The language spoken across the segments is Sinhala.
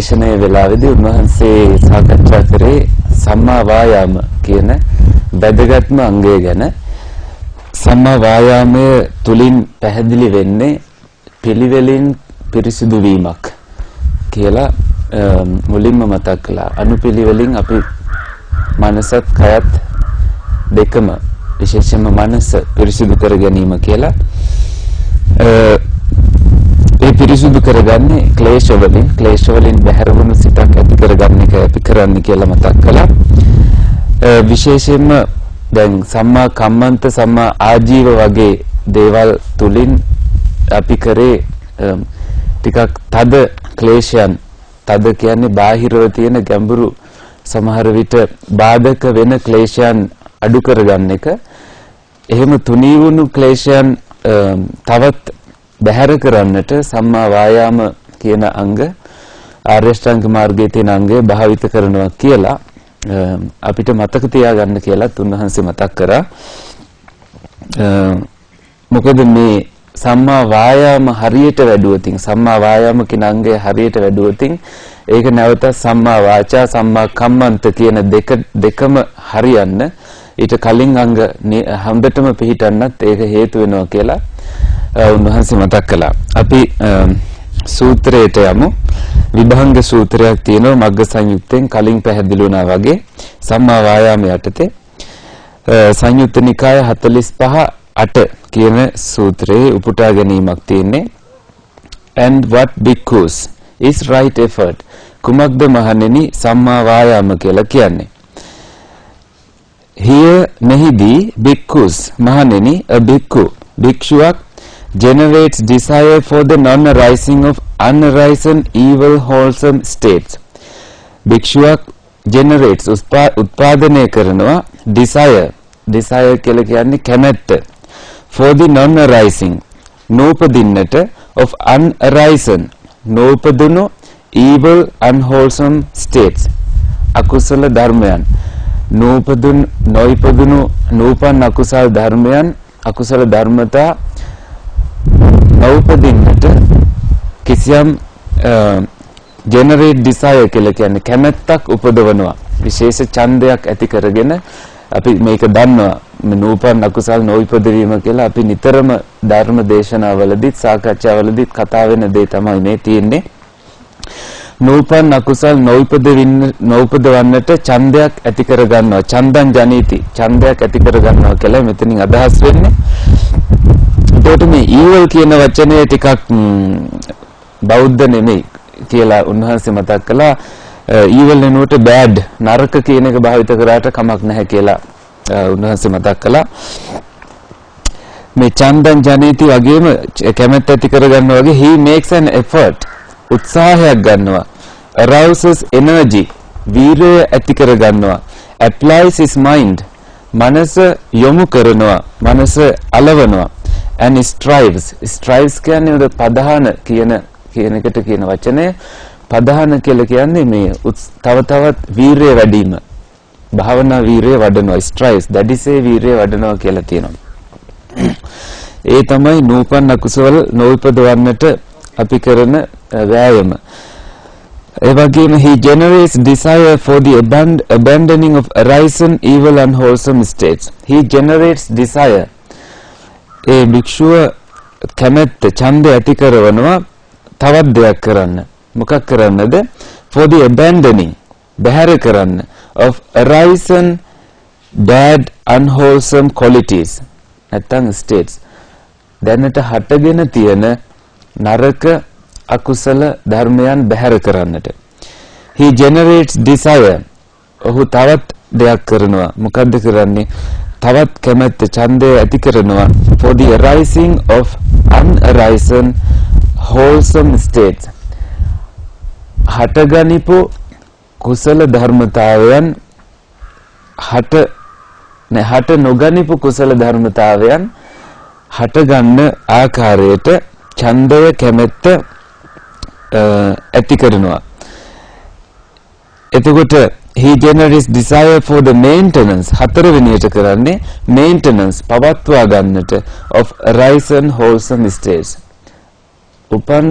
දේශනාවේ වෙලාවේදී උන්වහන්සේ සාකච්ඡා කරේ සම්මා වායාම කියන වැදගත්ම අංගය ගැන. සම්මා වායාමය තුලින් පැහැදිලි වෙන්නේ පිළිවෙලින් පිරිසිදු වීමක් කියලා මුලින්ම මතක් කළා. අනුපිළිවෙලින් අපි මනසත් කයත් දෙකම විශේෂයෙන්ම මනස පිරිසිදු කර ගැනීම කියලා. ඒ පිරිසිදු කරගන්නේ ක්ලේශ වලින් බැහැර වුණු සිතක් ඇති කරගන්න එක අපි කරන්නේ කියලා මතක් කළා. විශේෂයෙන්ම දැන් සම්මා කම්මන්ත සම්මා ආජීව වගේ දේවල් තුලින් අපි කරේ ටිකක් තද ක්ලේශයන්. තද කියන්නේ බාහිරව තියෙන ගැඹුරු සමහර විට බාධක වෙන ක්ලේශයන් අඩු කරගන්න එක. එහෙම තුනී වුණු ක්ලේශයන් තවත් බැහැර කරන්නට සම්මා වායාම කියන අංග ආර්ය ශ්‍රැංග මාර්ගයේ තියෙන අංගය භාවිත කරනවා කියලා අපිට මතක තියාගන්න කියලා උන්වහන්සේ මතක් කරා. මොකද මේ සම්මා වායාම හරියට වැඩුවොතින් සම්මා වායාම කියන අංගය හරියට වැඩුවොතින් ඒක නැවත සම්මා වාචා සම්මා කම්මන්ත කියන දෙකම හරියන්න ඊට කලින් අංග හොඳටම පිළිටන්නත් ඒක හේතු වෙනවා කියලා උන්වහන්සේ මතක් කළා. අපි සූත්‍රයට යමු. විභංග සූත්‍රයක් තියෙනවා මග්ග සංයුත්තෙන් කලින් පැහැදිලි වුණා වගේ සම්මා වායාම යටතේ සංයුත්ත නිකාය 45:8 කියන සූත්‍රයේ උපුටා ගැනීමක් තියෙන්නේ. And what bhikkhus is right effort? කුමක්ද මහණෙනි සම්මා වායාම කියලා කියන්නේ? Here මෙහිදී bhikkhus මහණෙනි a bhikkhu භික්ෂුවක් generates desire for the non-arising of unarisen evil wholesome states. භික්ෂුවක් generates උත්පාදනය කරනවා desire කියලා කියන්නේ කැමැත්ත for the non-arising නූපදින්නට of unarisen නූපදුණු evil unwholesome states අකුසල ධර්මයන් නොයිපදුණු නූපන් අකුසල ධර්මයන් අකුසල ධර්මතා නවපදින්නට කිසියම් generate desire කියලා කියන්නේ කැමැත්තක් උපදවනවා විශේෂ ඡන්දයක් ඇති කරගෙන අපි මේක දන්නවා නූපන් අකුසල් නොයිපදවීම කියලා අපි නිතරම ධර්ම දේශනාවලදීත් සාකච්ඡාවලදීත් කතා වෙන දේ තමයි මේ තියෙන්නේ. නූපන් අකුසල් නොයිපදවන්නට ඡන්දයක් ඇති කරගන්නවා ඡන්දං ජනීති ඡන්දයක් ඇති කරගන්නවා කියලා මෙතනින් අදහස් වෙන්නේ. එතකොට මේ evil කියන වචනේ ටිකක් බෞද්ධ නෙමෙයි කියලා උන්වහන්සේ මතක් කළා. evil එනකොට bad නරක කියන එක භාවිත කරාට කමක් නැහැ කියලා උන්වහන්සේ මතක් කළා. මේ චන්දන් ජනීති වගේම කැමැත්ත ඇති කරගන්නවා වගේ he makes an effort උත්සාහයක් ගන්නවා. arouses energy වීරය ඇති කරගන්නවා. applies his mind මනස යොමු කරනවා මනස අලවනවා. and strives කියන්නේ පදහන කියන එකට කියන වචනය පදහන කියලා කියන්නේ මේ තව තවත් වීරිය වැඩිම භාවනා වීරිය වඩනවා strives දැඩිසේ වීරිය වඩනවා කියලා තියෙනවා. ඒ තමයි නූපන් අකුසල නොඋපදවන්නට අපි කරන වෑයම. ඒ වගේම he generates desire for the abandoning of arisen evil and wholesome states. he generates desire ඒ භික්ෂුව කැමැත්ත ඡන්දය ඇති කරනවා තවත් දෙයක් කරන්න. මොකක් කරන්නද? for the abandoning බැහැර කරන්න of arisen bad unwholesome qualities නැත්නම් states දැනට හටගෙන තියෙන නරක අකුසල ධර්මයන් බැහැර කරන්නට. he generates desire ඔහු තවත් දෙයක් කරනවා. මොකද්ද කරන්නේ? තවත් කැමැත්ත ඡන්දය ඇති කරනවා for the arising of unarisen wholesome states හටගනිපු කුසල ධර්මතාවයන් හට නොගනිපු කුසල ධර්මතාවයන් හටගන්න ආකාරයට ඡන්දය කැමැත්ත ඇති කරනවා. එතකොට he generates desire for the maintenance හතරවෙනියට කරන්නේ maintenance පවත්වා ගන්නට of arisen wholesome states උපන්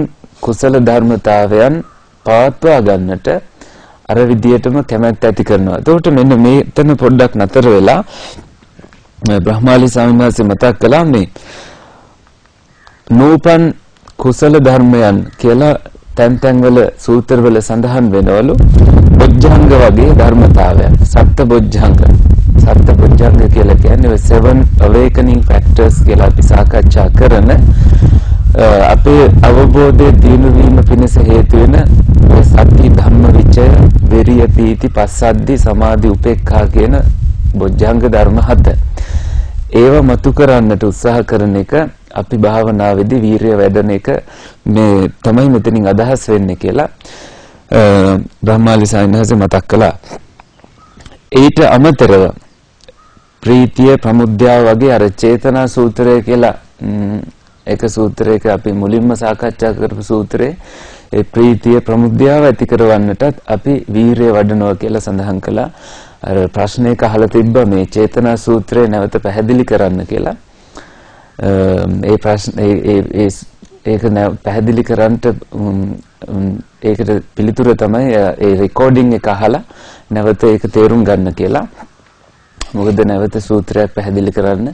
කුසල ධර්මතාවයන් පවත්වා ගන්නට අර විදියටම කැමැත්ත ඇති කරනවා. එතකොට මෙන්න මේතන පොඩ්ඩක් නතර වෙලා බ්‍රහ්මාලි ස්වාමීන් වහන්සේ මතක් කළා මේ නූපන් කුසල ධර්මයන් කියලා තැන්තැන්වල සූත්‍රවල සඳහන් වෙනවලු බොජ්ජංග වගේ ධර්මතාවයන්. සත්බොජ්ජංග කියලා කියන්නේ 7 awakening factors කියලා අපි සාකච්ඡා කරන අපේ අවබෝධයේ දියුණු වීම පිණිස හේතු වෙන සති ධම්ම විචය වෙරිය පීති පස්සද්ධි සමාධි උපේක්ඛා කියන බොජ්ජංග ධර්ම 7. ඒව මතු කරන්නට උත්සාහ කරන එක අපි භාවනාවේදී වීරිය වැඩන එක මේ තමයි මෙතනින් අදහස් වෙන්නේ කියලා බ්‍රහ්මාලි සායනහස මතක් කළා. ඊට අමතරව ප්‍රීතිය ප්‍රමුද්‍යාව වගේ අර චේතනා සූත්‍රය කියලා එක සූත්‍රයක අපි මුලින්ම සාකච්ඡා කරපු සූත්‍රයේ ඒ ප්‍රීතිය ප්‍රමුද්‍යාව ඇති කරවන්නටත් අපි වීරිය වඩනවා කියලා සඳහන් කළා. අර ප්‍රශ්නයක අහලා තිබ්බා මේ චේතනා සූත්‍රය නැවත පැහැදිලි කරන්න කියලා. ඒ ප්‍රශ්න ඒක පැහැදිලි කරන්නට ඒකට පිළිතුර තමයි ඒ රෙකෝඩින් එක අහලා නැවත ඒක තේරුම් ගන්න කියලා. මොකද නැවත සූත්‍රයක් පැහැදිලි කරන්න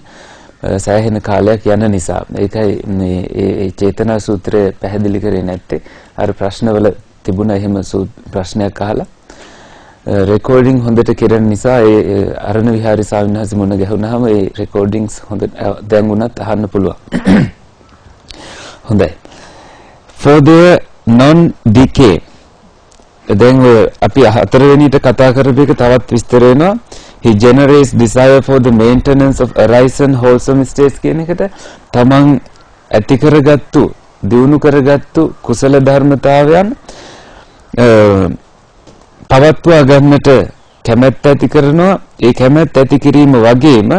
සෑහෙන කාලයක් යන නිසා. ඒකයි මේ චේතනා සූත්‍රය පැහැදිලි කරේ නැත්තේ. අර ප්‍රශ්නවල තිබුණ එහෙම ප්‍රශ්නයක් අහලා රෙකෝඩින් හොඳට කෙරෙන නිසා ඒ අරණ විහාරි ස්වාමීන් වහන්සේ මුණ ගැහුණාම ඒ රෙකෝඩින්ග්ස් හොඳ දැන් උනත් අහන්න පුළුවන්. හොඳයි. For the non-decay දැන් අපි හතරවෙනිට කතා කරපු එක තවත් විස්තර වෙනවා. He generates desire for the maintenance of arise and wholesome states කියන එකට තමන් ඇති කරගත්තු දියුණු කරගත්තු කුසල ධර්මතාවයන් පවත්වා ගන්නට කැමැත්ත ඇති කරනවා. ඒ කැමැත්ත ඇති කිරීම වගේම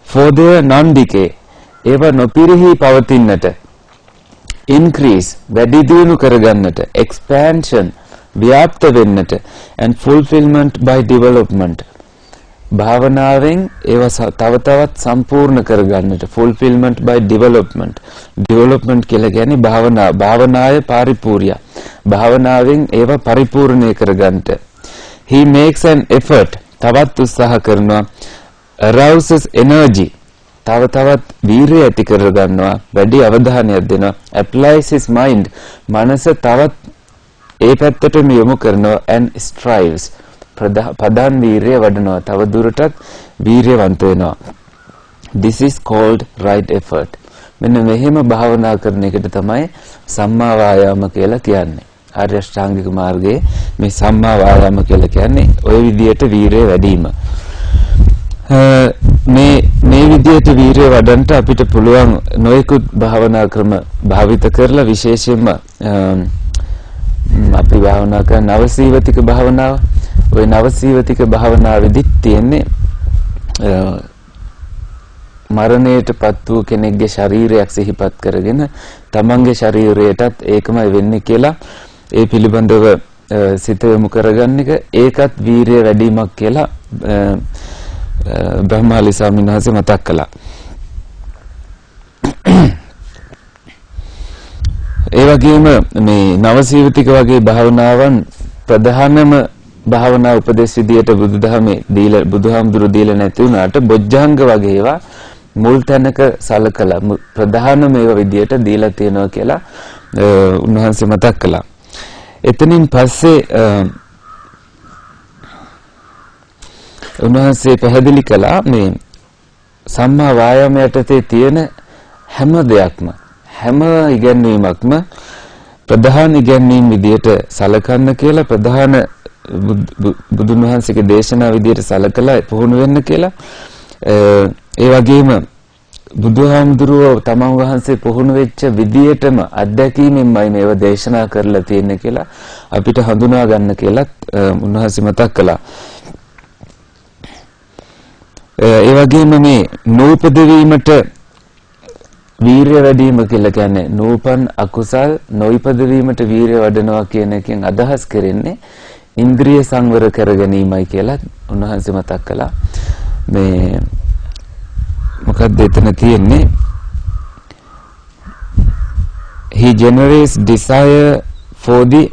for the non-decay ඒව නොපිරිහි පවතින්නට increase වැඩි දියුණු කරගන්නට expansion ව්‍යාප්ත වෙන්නට and fulfillment by development භාවනාවෙන් ඒව තව තවත් සම්පූර්ණ කරගන්නට fulfillment by development කියලා කියන්නේ භාවනාය පරිපූර්ණය භාවනාවෙන් ඒව පරිපූර්ණය කරගන්නට he makes an effort තවත් උත්සාහ කරනවා arouses energy තවත් වීරිය ඇති කරගන්නවා වැඩි අවධානයක් දෙනවා applies his mind මනස තවත් ඒ පැත්තටම යොමු කරනවා and strives ප්‍රධාන වීරිය වඩනවා තව දුරටත් වීරියවන්ත වෙනවා. This is called right effort. මෙන්න මෙහෙම භාවනා කරන එකට තමයි සම්මා වායාම කියලා කියන්නේ. ආර්ය අෂ්ටාංගික මාර්ගයේ මේ සම්මා වායාම කියලා කියන්නේ ওই විදියට වීරිය වැඩිම. මේ විදියට වීරිය වඩන්න අපිට පුළුවන් නොයෙකුත් භාවනා ක්‍රම භාවිත කරලා විශේෂයෙන්ම අපි භාවනා කරන නවසීවතික භාවනාව ඔය නවසීවතික භාවනාවේදී තියෙන්නේ මරණයටපත් වූ කෙනෙක්ගේ ශරීරයක් සිහිපත් කරගෙන තමන්ගේ ශරීරයටත් ඒකමයි වෙන්නේ කියලා ඒ පිළිබඳව සිත යොමු කරගන්න එක ඒකත් වීරිය වැඩිමක් කියලා බ්‍රහ්මාලි ස්වාමීන් වහන්සේ මතක් කළා. ඒ වගේම මේ නවසීවතික වගේ භාවනාවන් ප්‍රධානම භාවනා උපදේශ විදියට බුදුහාමුදුරු දීලා නැති වුණාට බොජ්ජංග වගේ ඒවා මුල් තැනක සලකලා ප්‍රධානම ඒවා විදියට දීලා තියෙනවා කියලා උන්වහන්සේ මතක් කළා. එතනින් පස්සේ උන්වහන්සේ පැහැදිලි කළා මේ සම්මා වායාම යටතේ තියෙන හැම දෙයක්ම හැම ඉගැන්වීමක්ම ප්‍රධාන ඉගැන්වීම් විදියට සලකන්න කියලා ප්‍රධාන බුදුන් වහන්සේගේ දේශනා විදියට සලකලා පුහුණු වෙන්න කියලා ඒ වගේම බුදුහාමුදුරුවෝ තමන් වහන්සේ පුහුණු වෙච්ච විදියටම අත්දැකීමෙන්මයි මේව දේශනා කරලා තියෙන්නේ කියලා අපිට හඳුනා ගන්න කියලා උන්වහන්සේ මතක් කළා. ඒ වගේම මේ නූපද වීමට වීරිය වැඩිම කියලා කියන්නේ නූපන් අකුසල් නොයිපද වීමට වීරිය වඩනවා කියන එකෙන් අදහස් කරන්නේ ඉන්ද්‍රිය සංවර කර ගැනීමයි කියලා උන්වහන්සේ මතක් කළා. මේ මොකක්ද එතන තියෙන්නේ? He generates desire for the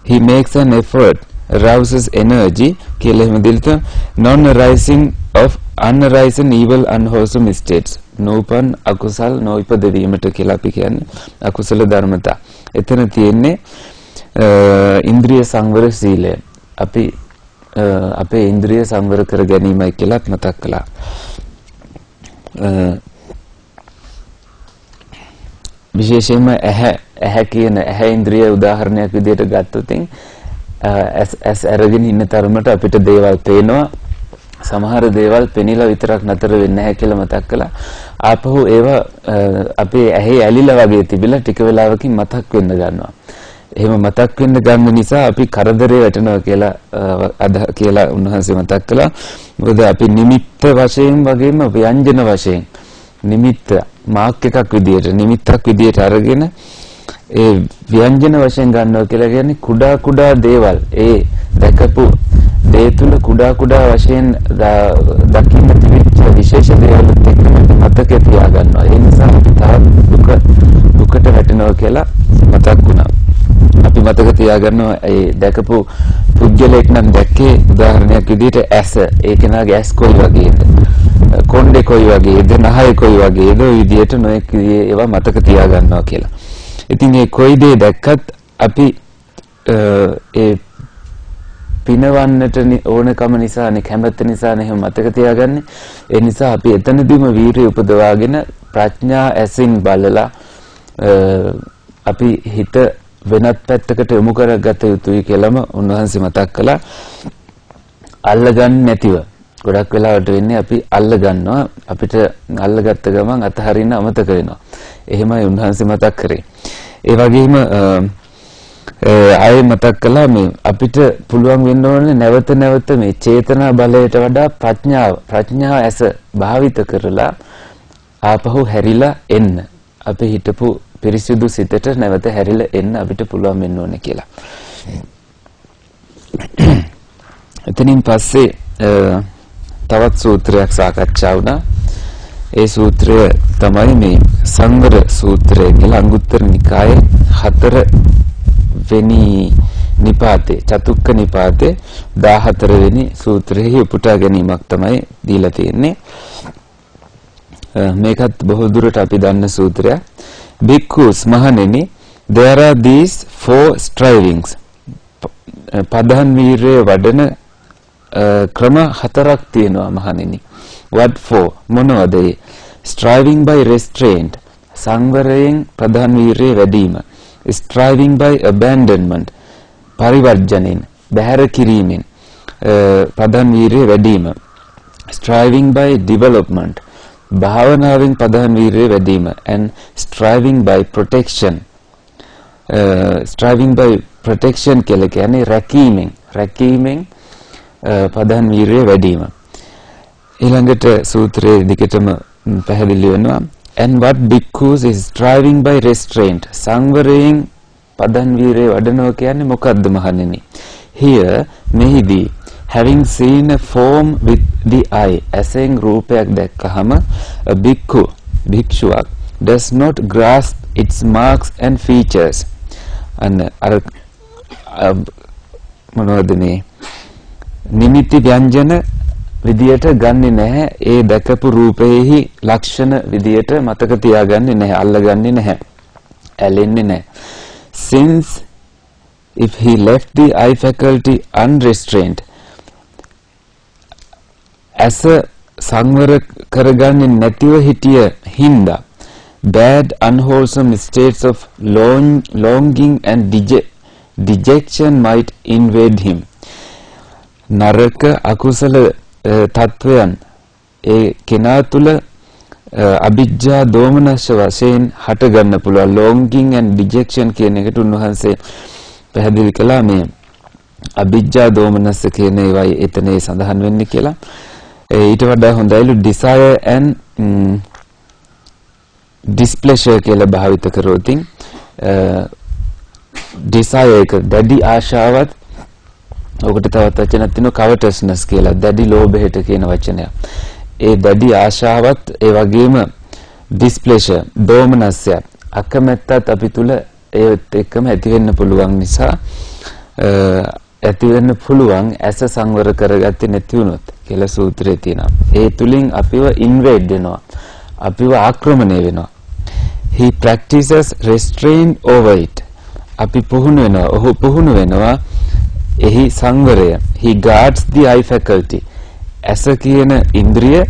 he makes an effort, arouses energy කියලා එහෙම දෙලිත non arising of unarising evil unwholesome states නූපන් අකුසල් නොඉපද වීමට කියලා අපි කියන්නේ අකුසල ධර්මතා. එතන තියෙන්නේ ඉන්ද්‍රිය සංවර සීලය. අපි අපේ ඉන්ද්‍රිය සංවර කර ගැනීමයි කියලා මතක් කළා. විශේෂයෙන්ම ඇහැ කියන ඇහැ ඉන්ද්‍රිය උදාහරණයක් විදිහට ගත්තොත් ඇස් අරගෙන ඉන්න තරමට අපිට දේවල් පේනවා. සමහර දේවල් පෙනිලා විතරක් නතර වෙන්නේ නැහැ කියලා මතක් කළා. ආපහු ඒවා අපේ ඇහි ඇලිලා වගේ තිබිලා ටික වෙලාවකින් මතක් වෙන්න ගන්නවා. එහෙම මතක් වෙන්න ගන්න නිසා අපි කරදරේ වැටෙනවා කියලා උන්වහන්සේ මතක් කළා. මොකද අපි නිමිත්ත වශයෙන් වගේම ව්‍යංජන වශයෙන් නිමිත්ත මාක් එකක් විදියට නිමිත්තක් විදියට අරගෙන ඒ ව්‍යංජන වශයෙන් ගන්නවා කියලා කියන්නේ කුඩා කුඩා දේවල් ඒ දැකපු දේ තුල කුඩා කුඩා වශයෙන් දකින්න තිබිච්ච විශේෂ දේවල් එක්ක මතක තියා ගන්නවා. ඒ නිසා අපි තවත් දුකට වැටෙනවා කියලා මතක් වුණා. අපි මතක තියාගන්නවා ඒ දැකපු පුද්ගලයෙක් නම් දැක්කේ උදාහරණයක් විදිහට ඇස ඒ කෙනාගේ ඇස් කොයි වගේද කොණ්ඩේ කොයි වගේද නහය කොයි වගේද ඔය විදිහට නොඑක් ඒවා මතක තියාගන්නවා කියලා. ඉතින් මේ කොයි දේ දැක්කත් අපි ඒ පිනවන්නට ඕනකම නිසානේ කැමැත්ත නිසානේ එහෙම මතක තියාගන්නේ. ඒ නිසා අපි එතනදීම වීරිය උපදවාගෙන ප්‍රඥා ඇසින් බලලා අපි හිත වෙනත් පැත්තකට යොමු කරගත යුතුයි කියලාම උන්වහන්සේ මතක් කළා. අල්ලගන්න නැතිව ගොඩක් වෙලාවට වෙන්නේ අපි අල්ල ගන්නවා අපිට අල්ලගත්ත ගමන් අතහරින්න අමතක වෙනවා. එහෙමයි උන්වහන්සේ මතක් කරේ. ඒ වගේම ආයෙ මතක් කළා මේ අපිට පුළුවන් වෙන්න ඕනේ නැවත නැවත මේ චේතනා බලයට වඩා ප්‍රඥා ඇස භාවිත කරලා ආපහු හැරිලා එන්න. අපි හිතපු පිරිසිදු සිතට නැවත හැරිලා එන්න අපිට පුළුවන් වෙන්න ඕනේ කියලා. එතනින් පස්සේ තවත් සූත්‍රයක් සාකච්ඡා වුණා. ඒ සූත්‍රය තමයි මේ සංවර සූත්‍රය කියලා අංගුත්තර නිකායේ 4 වෙනි නිපාතේ චතුක්ක නිපාතේ 14 වෙනි සූත්‍රයේ උපුටා ගැනීමක් තමයි දීලා තියෙන්නේ. මේකත් බොහෝ දුරට අපි දන්න සූත්‍රයක්. Bhikkhus මහණෙනි, there are these 4 strivings. පදන් වීරයේ වඩන ක්‍රම 4ක් තියෙනවා මහණෙනි. What for? මොනවද? Striving by restraint, සංවරයෙන් ප්‍රධාන වීරයේ වැඩිම. Striving by abandonment, පරිවර්ජණයෙන් බැහැර කිරීමෙන් ප්‍රධාන වීරයේ වැඩිම. Striving by development, භාවනාවෙන් ප්‍රධාන වීරයේ වැඩිම. And striving by protection, striving by protection කියලා කියන්නේ රැකීමෙන් ප්‍රධාන වීරයේ වැඩිම. ඊළඟට සූත්‍රයේ දිගටම පැහැදිලි වෙනවා. And what bhikkhus is striving by restraint, සංවරයෙන් ප්‍රධාන වීරයේ වඩනවා කියන්නේ මොකද්ද මහණෙනි? Here මෙහිදී having seen a form with the eye, ඇසෙන් රූපයක් දැක්කහම a bhikkhu භික්ෂුවක් does not grasp its marks and features. අර මොනවද මේ නිමිති ව්‍යංජන විදියට ගන්නෙ නැහැ. ඒ දැකපු රූපයේහි ලක්ෂණ විදියට මතක තියාගන්නේ නැහැ, අල්ලගන්නේ නැහැ, ඇලෙන්නේ නැහැ. Since if he left the eye faculty unrestrained, as සංවර කරගන්නේ නැතිව හිටිය හින්දා bad unwholesome states of longing and dejection might invade him. නරක අකුසල තත්වයන් ඒ කෙනා තුළ අවිජ්ජා දෝමනස්ස වශයෙන් හට ගන්න පුළුවන්. longing and dejection කියන එකට උන්වහන්සේ පැහැදිලි කළා මේ අවිජ්ජා දෝමනස්ස කියන ඒවායි එතනේ සඳහන් වෙන්නේ කියලා. ඊට වඩා හොඳයිලු desire and displeasure කියලා භාවිත කරෝතින් desire එක දැඩි ආශාවත්, ඔකට තවත් වචනක් තියෙනවා covetousness කියලා, දැඩි ලෝභයට කියන වචනය. ඒ දැඩි ආශාවත් ඒ වගේම displeasure දෝමනස්ය අකමැත්තත් අපි තුල ඒත් එක්කම ඇති වෙන්න පුළුවන් නිසා ඇති වෙන්න පුළුවන් ඇස සංවර කරගත්තේ නැති වුණොත් කියලා සූත්‍රයේ තියෙනවා. ඒ තුලින් අපිව ඉන්වේඩ් වෙනවා. අපිව ආක්‍රමණය වෙනවා. He practices restraint over it. අපි පුහුණු වෙනවා. ඔහු පුහුණු වෙනවා එහි සංවරය. He guards the eye faculty. ඇස කියන ඉන්ද්‍රිය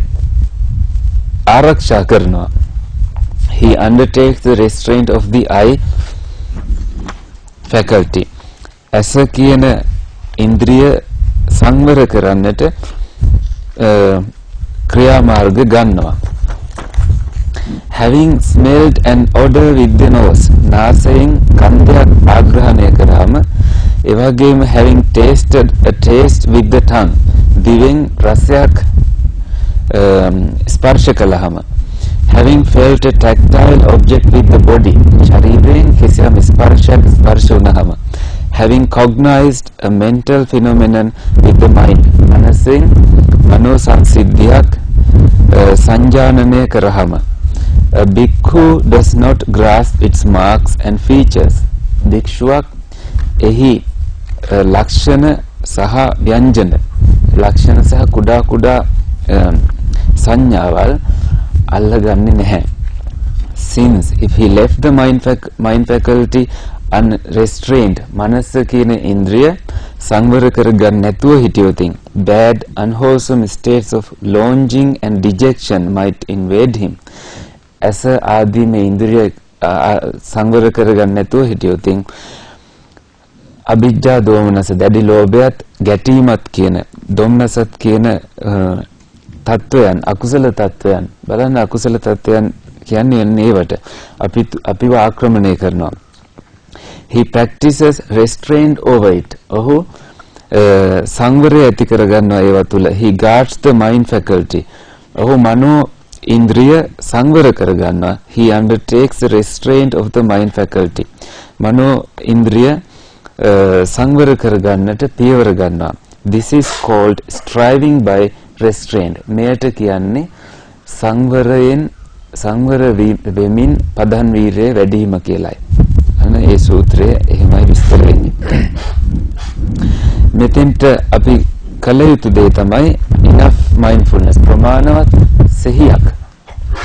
ආරක්ෂා කරනවා. He undertakes the restraint of the eye faculty. ඇස කියන ඉන්ද්‍රිය සංවර කරන්නට ක්‍රියාමාර්ග ගන්නවා. Having smelled an odor with the nose, නාසයෙන් ගන්ධයක් ආග්‍රහණය කරාම, ඒ වගේම having tasted a taste with the tongue, දිවෙන් රසයක් ස්පර්ශ කළාම, having felt a tactile object with the body, ශරීරයෙන් කිසියම් ස්පර්ශයක් ස්පර්ශ වුණාම, having cognized a mental phenomenon with the mind, මනසෙන් මනෝ සංසිද්ධියක් සංජානනය කරාම, a bhikkhu does not grasp its marks and features. භික්ෂුවක් එහි ලක්ෂණ සහ ව්‍යංජන, ලක්ෂණ සහ කුඩා කුඩා සංඥාවල් අල්ලගන්නේ නැහැ. Since if he left the mind faculty unrestrained, මනස කියන ඉන්ද්‍රිය සංවර කරගන්න නැතුව හිටියොතින් bad unwholesome states of longing and dejection might invade him. ඇස ආදී මේ ඉන්ද්‍රිය සංවර කරගන්න නැතුව හිටියොතින් අවිජ්ජා දෝමනස, දැඩි ලෝභයත් ගැටීමත් කියන දොම්නසත් කියන තත්වයන්, අකුසල තත්වයන්, බලන්න අකුසල තත්වයන් කියන්නේ ඒවට අපිව ආක්‍රමණය කරනවා. He practices restraint over it. ඔහු සංවරය ඇති කරගන්නවා ඒවා තුල. He guards the mind faculty. ඔහු මනෝ ඉන්ද්‍රිය සංවර කරගන්නවා. He undertakes the restraint of the mind faculty. මනෝ ඉන්ද්‍රිය සංවර කරගන්නට පියවර ගන්නවා. This is called striving by restraint. මෙයට කියන්නේ සංවර වෙමින් පදන් වීරය වැඩි වීම කියලායි. අන්න ඒ සූත්‍රයේ එහෙමයි විස්තර වෙන්නේ. මෙතෙන්ට අපි කල යුතු දේ තමයි enough mindfulness, ප්‍රමාණවත් සිහියක්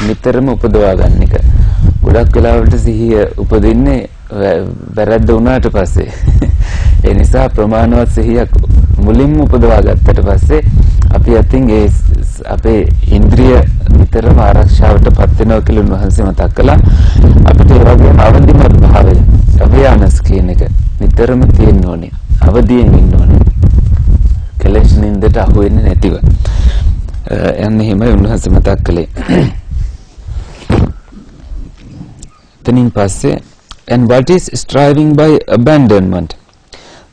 නිතරම උපදවා ගන්න එක. ගොඩක් වෙලාවට සිහිය උපදින්නේ වැරද්ද වුණාට පස්සේ. ඒ නිසා ප්‍රමාණවත් සිහියක් මුලින්ම උපදවා ගත්තට පස්සේ අපි අතින් ඒ අපේ ඉන්ද්‍රිය නිතරම ආරක්ෂාවට පත් වෙනවා කියලා උන්වහන්සේ මතක් කළා. අපිට ඒ වගේම අවදිමත් භාවය, අවයානස් කියන එක නිතරම තියෙන්න ඕනේ. අවදියෙන් ඉන්න ඕනේ. කෙලෙස් නින්දට අහු වෙන්නේ නැතිව. යන්නේ එහෙමයි උන්වහන්සේ මතක් කළේ. එතනින් පස්සේ and what is striving by abandonment?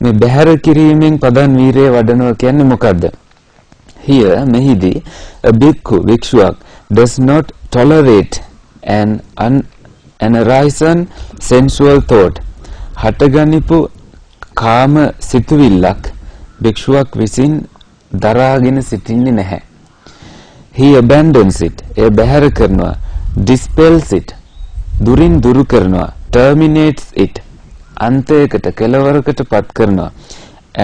මේ බහැර කිරීමෙන් පදන් වීරය වඩනවා කියන්නේ මොකද්ද? Here මෙහිදී a bhikkhu, භික්ෂුවක් does not tolerate an unarisen sensual thought. හටගනිපු කාම සිතුවිල්ලක් භික්ෂුවක් විසින් දරාගෙන සිටින්නේ නැහැ. He abandons it. ඒ බහැර කරනවා. Dispels it. දුරින් දුරු කරනවා. Terminates it. අන්තයකට කෙලවරකට පත් කරනවා.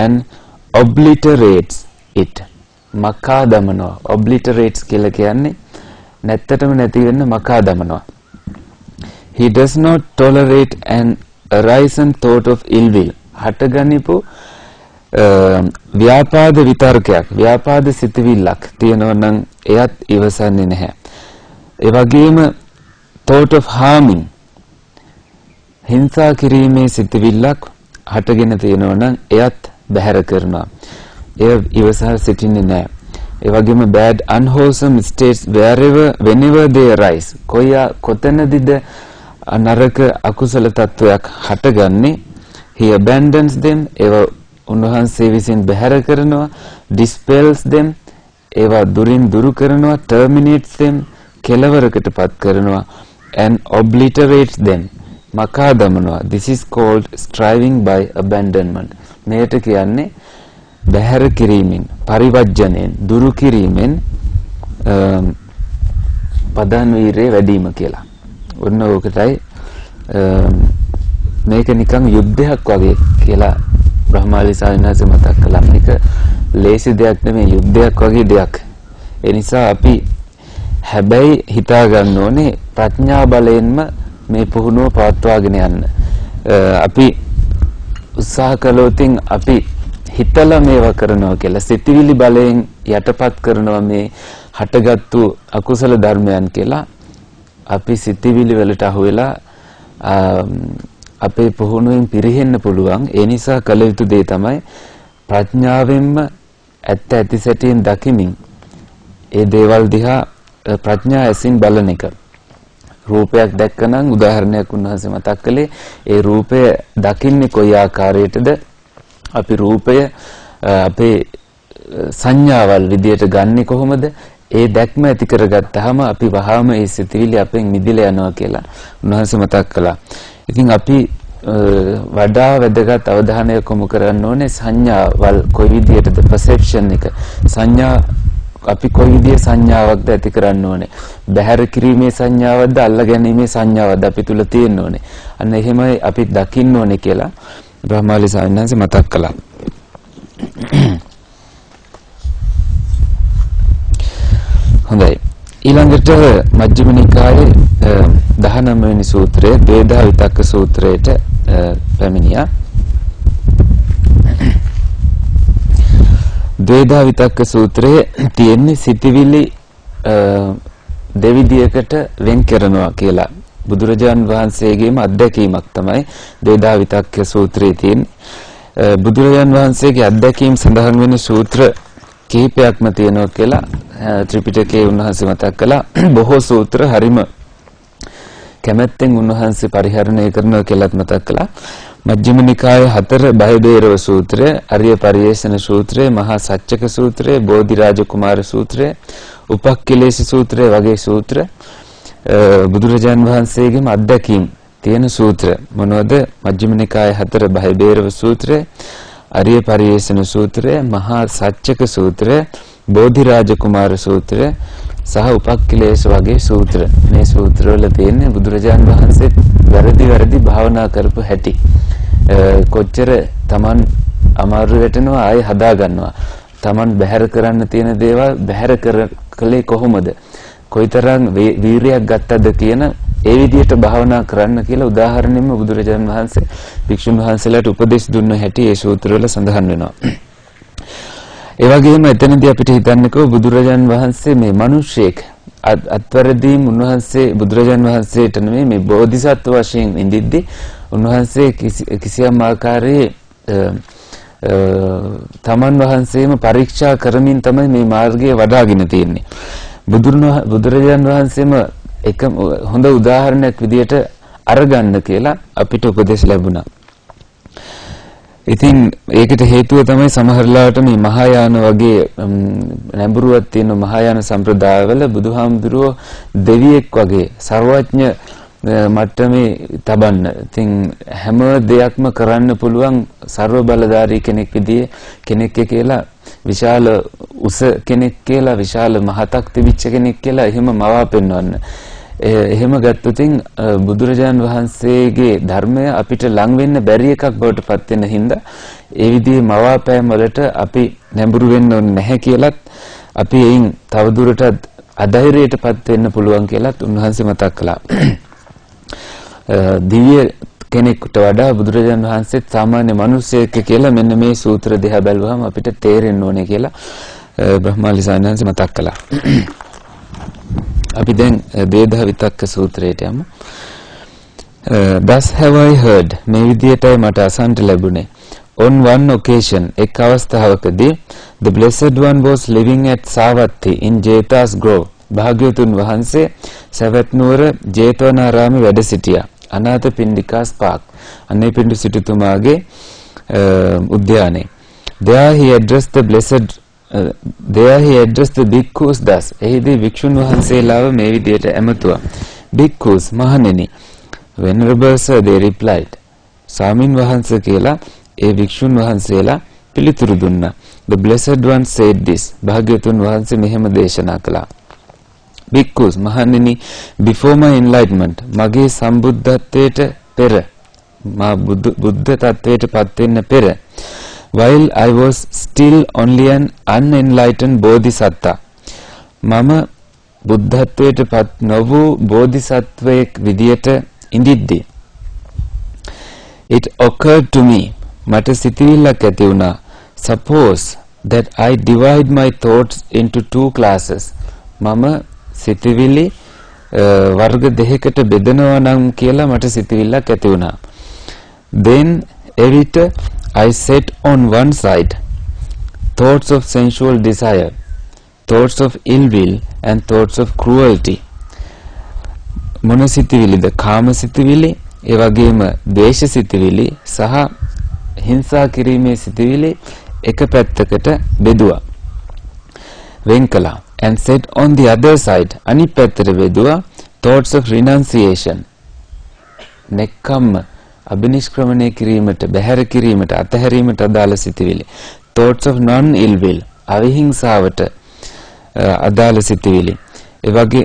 And obliterates it. මකා දමනවා. Obliterates කියලා කියන්නේ නැත්තටම නැති වෙන්න මකා දමනවා. He does not tolerate an arisen thought of ill will. හටගනිපු ව්‍යාපාද විතර්කයක්, ව්‍යාපාද සිතවිල්ලක් තියෙනවා නම් එයත් ඉවසන්නේ නැහැ. ඒ වගේම thought of harming, හිංසා කිරීමේ සිතවිල්ලක් හටගෙන තියෙනවා නම් එයත් බැහැර කරනවා. එය ඉවසා සිටින්නේ නැහැ. ඒ වගේම bad unwholesome states whenever they arise. කොතනදීද නරක අකුසල තත්වයක් හටගන්නේ? He abandons them. ඒවා උන්වහන්සේ විසින් බැහැර කරනවා. Dispels them. ඒවා දුරින් දුරු කරනවා. Terminates them. කෙලවරකට පත් කරනවා. And obliterates them. මකා දමනවා. This is called striving by abandonment. මේකට කියන්නේ බැහැර කිරීමෙන්, පරිවර්ජණයෙන්, දුරු කිරීමෙන් පදන් වීරය වැඩිම කියලා. ඔන්න ඕකටයි මේක නිකන් යුද්ධයක් වගේ කියලා බ්‍රහ්මාලි සාවිනාස මතක් කළා මේක ලේසි දෙයක් නෙමෙයි යුද්ධයක් වගේ දෙයක්. ඒ නිසා අපි හැබැයි හිතා ගන්න ඕනේ ප්‍රඥා බලයෙන්ම මේ පුහුණුව පවත්වාගෙන යන්න. අපි උත්සාහ කළොත් අපි හිතලා මේවා කරනවා කියලා සිතිවිලි බලයෙන් යටපත් කරනවා මේ හටගත්තු අකුසල ධර්මයන් කියලා අපි සිතිවිලි වලට අහු වෙලා අපේ පුහුණුවෙන් පිරෙහෙන්න පුළුවන්. ඒ නිසා කළ යුතු දේ තමයි ප්‍රඥාවෙන්ම ඇත්ත ඇති සැටියෙන් දකිමින් ඒ දේවල් දිහා ප්‍රඥා ඇසින් බලන එක. රූපයක් දැක්කනම් උදාහරණයක් උන්වහන්සේ මතක් කළේ ඒ රූපය දකින්නේ කොයි ආකාරයටද? අපි රූපය අපේ සංඥාවල් විදියට ගන්නෙ කොහොමද? ඒ දැක්ම ඇති කරගත්තාම අපි වහාම ඒ සිතිවිලි අපෙන් මිදිලා යනවා කියලා උන්වහන්සේ මතක් කළා. ඉතින් අපි වඩා වැදගත් අවධානයක් යොමු කරන්න ඕනේ සංඥාවල් කොයි විදියටද perception එක. සංඥා අපි කොයි විදිහේ සංඥාවක්ද ඇති කරන්න ඕනේ? බහැර කිරීමේ සංඥාවක්ද අල්ලා ගැනීමේ සංඥාවක්ද අපි තුල තියෙන්න ඕනේ. අන්න එහෙමයි අපි දකින්න ඕනේ කියලා බ්‍රහ්මාලි සාවිනාංශ මතක් කළා. හොඳයි. ඊළඟට මජ්ක්‍ධිම නිකායේ 19 වෙනි සූත්‍රය ද්වේධා විතක්ක සූත්‍රයට පැමිණියා. ද්වේධා විතක්ක සූත්‍රයේ තියෙන්නේ සිතිවිලි දෙවිදියකට වෙන් කරනවා කියලා බුදුරජාන් වහන්සේගේම අත්දැකීමක් තමයි ද්වේධා විතක්ක සූත්‍රයේ තියෙන්නේ. බුදුරජාන් වහන්සේගේ අත්දැකීම් සඳහන් වෙන සූත්‍ර කිහිපයක්ම තියෙනවා කියලා ත්‍රිපිටකයේ උන්වහන්සේ මතක් කළා. බොහෝ සූත්‍ර හරිම කැමැත්තෙන් උන්වහන්සේ පරිහරණය කරනවා කියලාත් මතක් කළා. මජ්ක්‍ධිම නිකායේ 4 බයදේරව සූත්‍රය, අරිය පරියේෂණ සූත්‍රය, මහා සච්චක සූත්‍රය, බෝධිරාජ කුමාර සූත්‍රය, උපක්ඛිලේශ සූත්‍රය වගේ සූත්‍ර බුදුරජාන් වහන්සේගේම අත්දැකීම් තියෙන සූත්‍ර. මොනවද? මජ්ක්‍ධිම නිකායේ 4 බයදේරව සූත්‍රය, අරිය පරියේෂණ සූත්‍රය, මහා සච්චක සූත්‍රය, බෝධිරාජ කුමාර සූත්‍රය සහ උපක්ඛිලේශ වගේ සූත්‍ර. මේ සූත්‍රවල තියෙන්නේ බුදුරජාන් වහන්සේ වැරදි භාවනා කරපු හැටි. කොච්චර Taman අමාරු වෙටනවා ආයෙ හදා ගන්නවා. Taman බැහැර කරන්න තියෙන දේවල් බැහැර කළේ කොහොමද? කොයිතරම් වීරියක් ගත්තද කියන ඒ විදිහට භාවනා කරන්න කියලා උදාහරණෙම බුදුරජාන් වහන්සේ භික්ෂුන් වහන්සේලාට උපදෙස් දුන්න හැටි ඒ සූත්‍රවල සඳහන් වෙනවා. ඒ වගේම එතනදී අපිට හිතන්නකෝ බුදුරජාන් වහන්සේ මේ මිනිස්සෙක් අත්වැරදීම් උන්වහන්සේ බුදුරජාන් වහන්සේට නෙමෙයි මේ බෝධිසත්ව වශයෙන් ඉඳිද්දී උන්වහන්සේ කිසියම් ආකාරයේ තමන් වහන්සේම පරීක්ෂා කරමින් තමයි මේ මාර්ගය වඩාගෙන තියෙන්නේ. බුදුරජාන් වහන්සේම එක හොඳ උදාහරණයක් විදියට අරගන්න කියලා අපිට උපදෙස් ලැබුණා. ඉතින් ඒකට හේතුව තමයි සමහරලාට මේ මහායාන වගේ නැඹුරුවක් තියෙන මහායාන සම්ප්‍රදායවල බුදුහාමුදුරුවෝ දෙවියෙක් වගේ සර්වඥ මට්ටමේ තබන්න. ඉතින් හැම දෙයක්ම කරන්න පුළුවන් ਸਰව බලධාරී කෙනෙක් විදිහේ කෙනෙක් කියලා විශාල උස කෙනෙක් කියලා විශාල මහතක් තිබිච්ච කෙනෙක් කියලා එහෙම මවා පෙන්වන්න. එහෙම ගත්තොතින් බුදුරජාන් වහන්සේගේ ධර්මය අපිට ලං වෙන්න බැරි එකක් බවට පත් වෙන හින්දා ඒ විදිහේ මවාපෑම් වලට අපි නැඹුරු වෙන්න ඕනේ නැහැ කියලත් අපි එයින් තවදුරටත් අධෛර්යයටපත් වෙන්න පුළුවන් කියලත් උන්වහන්සේ මතක් කළා. දිව්‍ය කෙනෙකුට වඩා බුදුරජාන් වහන්සේත් සාමාන්‍ය මිනිසෙක් කියලා මෙන්න මේ සූත්‍ර දිහා බැලුවම අපිට තේරෙන්න ඕනේ කියලා බ්‍රහ්මාලි සානන්ද මතක් කළා. අපි දැන් ද්වේධා විතක්ක සූත්‍රයට යමු. Thus have I heard, මේ විදියටයි මට අසන්නට ලැබුණේ. On one occasion, එක් අවස්ථාවකදී the blessed one was living at Savatthi in Jeta's Grove. භාග්‍යවතුන් වහන්සේ සවැත් නුවර ජේතවනාරාමේ වැඩ සිටියා. අනාථපිණ්ඩිකාස් පාක්. අනේ පිණ්ඩු සිටුතුමාගේ උද්‍යානයේ. There he addressed the bhikkhus thus. එහිදී වික්ෂුන් වහන්සේලාව මේ විදියට ඇමතුවා. Bhikkhus, මහණෙනි. Venerable sir, they replied. ස්වාමින් වහන්සේ කියලා ඒ වික්ෂුන් වහන්සේලා පිළිතුරු දුන්නා. The blessed one said this. භාග්‍යවතුන් වහන්සේ මෙහෙම දේශනා කළා. Bhikkhus, මහණෙනි, before my enlightenment, මගේ සම්බුද්ධත්වයට පෙර, මා බුද්ධ තත්වයට පත් වෙන්න පෙර, while I was still only an unenlightened bodhisatta. මම බුද්ධත්වයට පත් නොවූ බෝධිසත්වයෙක් විදියට ඉඳිද්දී it occurred to me, මට සිතවිල්ලක් ඇති වුණා, suppose that I divide my thoughts into two classes. මම සිතවිලි වර්ග දෙකකට බෙදනවා නම් කියලා මට සිතවිල්ලක් ඇති වුණා. Then එවිට I set on one side thoughts of sensual desire, thoughts of ill will and thoughts of cruelty. මොන සිතවිලිද? කාම සිතවිලි, ඒ වගේම ද්වේෂ සිතවිලි සහ හිංසා කිරීමේ සිතවිලි එක පැත්තකට බෙදුවා, වෙන් කළා. And set on the other side, අනිත් පැත්තට බෙදුවා thoughts of renunciation, නෙක්ඛම්ම, අබිනිෂ්ක්‍රමණය කිරීමට, බැහැර කිරීමට, අතහැරීමට අදාළ සිතවිලි. thoughts of non ill will, අවිහිංසාවට අදාළ සිතවිලි. ඒ වගේ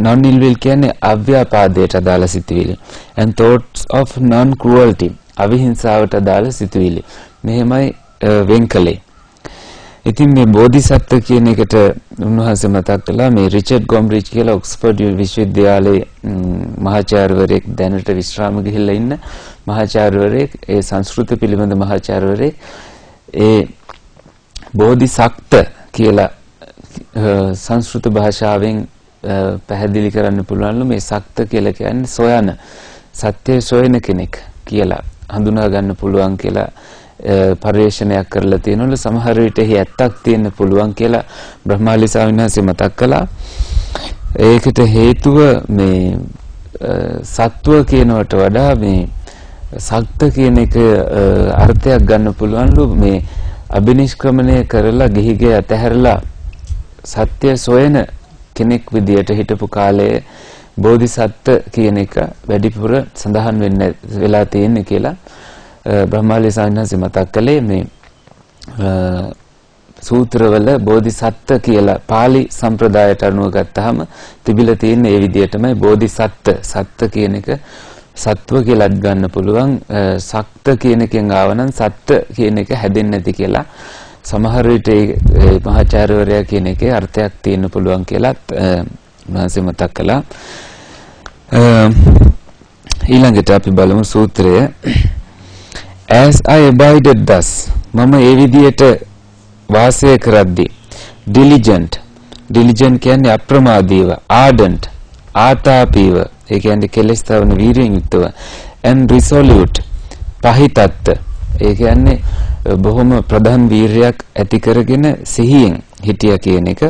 non ill will කියන්නේ අව්‍යාපාදයට අදාළ සිතවිලි. and thoughts of non cruelty, අවිහිංසාවට අදාළ සිතවිලි. මෙහෙමයි වෙන් කළේ. ඉතින් මේ බෝධිසත්ව කියන එකට උන්වහන්සේ මතක් කළා මේ රිචඩ් ගොම්රිච් කියලා ඔක්ස්ෆර්ඩ් විශ්වවිද්‍යාලයේ මහාචාර්යවරයෙක්, දැනට විශ්‍රාම ගිහිල්ලා ඉන්න මහාචාර්යවරයෙක්, ඒ සංස්කෘත පිළිබඳ මහාචාර්යවරයෙක්, ඒ බෝධිසක්ත කියලා සංස්කෘත භාෂාවෙන් පැහැදිලි කරන්න පුළුවන්ලු. මේ සක්ත කියලා කියන්නේ සොයන, සත්‍ය සොයන කෙනෙක් කියලා හඳුනා ගන්න පුළුවන් කියලා පරිශ්‍රණයක් කරලා තියෙනවලු. සමහර විට එහි ඇත්තක් තියෙන්න පුළුවන් කියලා බ්‍රහ්මාලි ස්වාමීන් වහන්සේ මතක් කළා. ඒකට හේතුව මේ සත්ව කියනවට වඩා මේ සක්ත කියන එක අර්ථයක් ගන්න පුළුවන්ලු. මේ අබිනිෂ්ක්‍රමණය කරලා ගිහිගේ අතහැරලා සත්‍ය සොයන කෙනෙක් විදියට හිටපු කාලයේ බෝධිසත්ව කියන එක වැඩිපුර සඳහන් වෙලා තියෙන්නේ කියලා බ්‍රහ්මාලි සාන්නාසි මතක් කළේ. මේ සූත්‍රවල බෝධිසත්ව කියලා පාලි සම්ප්‍රදායට අනුව ගත්තාම තිබිලා තියෙන ඒ විදිහටමයි බෝධිසත්ව, සත්ත්ව කියන එක සත්ව කියලාත් ගන්න පුළුවන්. සක්ත කියන එකෙන් ආවනම් සත්ත්ව කියන එක හැදෙන්නේ නැති කියලා සමහර විට ඒ මහාචාර්යවරයා කියන එකේ අර්ථයක් තියෙන්න පුළුවන් කියලාත් මහසෙ මතක් කළා. ඊළඟට අපි බලමු සූත්‍රය. As I abided thus, මම ඒ විදියට වාසය කරද්දී, diligent කියන්නේ අප්‍රමාදීව, ardent ආතාපීව, ඒ කියන්නේ කෙලෙස් තවන වීරියෙන් යුක්තව, and resolute පහිතත්ත, ඒ කියන්නේ බොහොම ප්‍රධාන වීරයක් ඇති කරගෙන සිහියෙන් හිටියා කියන එක,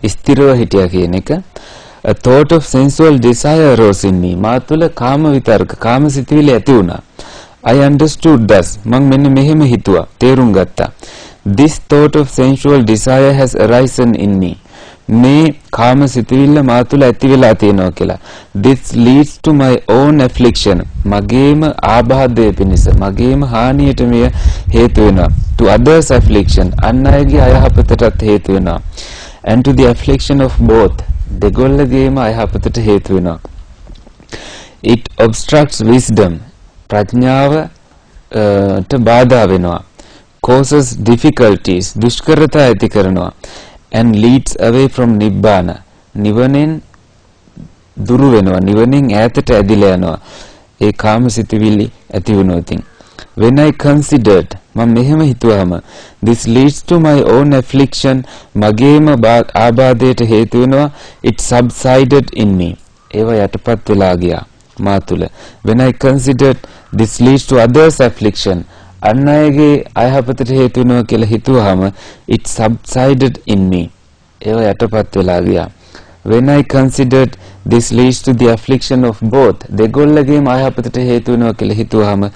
ස්ථිරව හිටියා කියන එක. A thought of sensual desire arose in me, මා තුළ කාම විතර්ක, කාම සිතුවිලි ඇති වුණා. I understood thus, මම මෙන්න මෙහෙම හිතුවා, තේරුම් ගත්තා. This thought of sensual desire has arisen in me, මේ කාම සිතුවිල්ල මා තුළ ඇති වෙලා තියෙනවා කියලා. This leads to my own affliction, මගේම ආබාධය පිණිස, මගේම හානියට මෙය හේතු වෙනවා. To others affliction, අන් අයගේ අයහපතටත් හේතු වෙනවා. And to the affliction of both, දෙගොල්ලගේම අයහපතට හේතු වෙනවා. It obstructs wisdom, ප්‍රඥාවට බාධා වෙනවා. Causes difficulties, දුෂ්කරතා ඇති කරනවා. And leads away from nibbana, නිවනෙන් දුරු වෙනවා, නිවනෙන් ඈතට ඇදිලා යනවා ඒ කාම සිතුවිලි ඇති වුණොත්. When I considered, මම මෙහෙම හිතුවාම, this leads to my own affliction, මගේම ආබාධයට හේතු වෙනවා. It subsided in me, ඒවා යටපත් වෙලා ගියා මා තුළ. When I considered, this leads to others affliction, අන් අයගේ අයහපතට හේතු වෙනවා කියලා හිතුවාම, it subsided in me, ඒවා යටපත් වෙලා ගියා. When I considered, this leads to the affliction of both, දෙගොල්ලගේම අයහපතට හේතු වෙනවා කියලා හිතුවාම,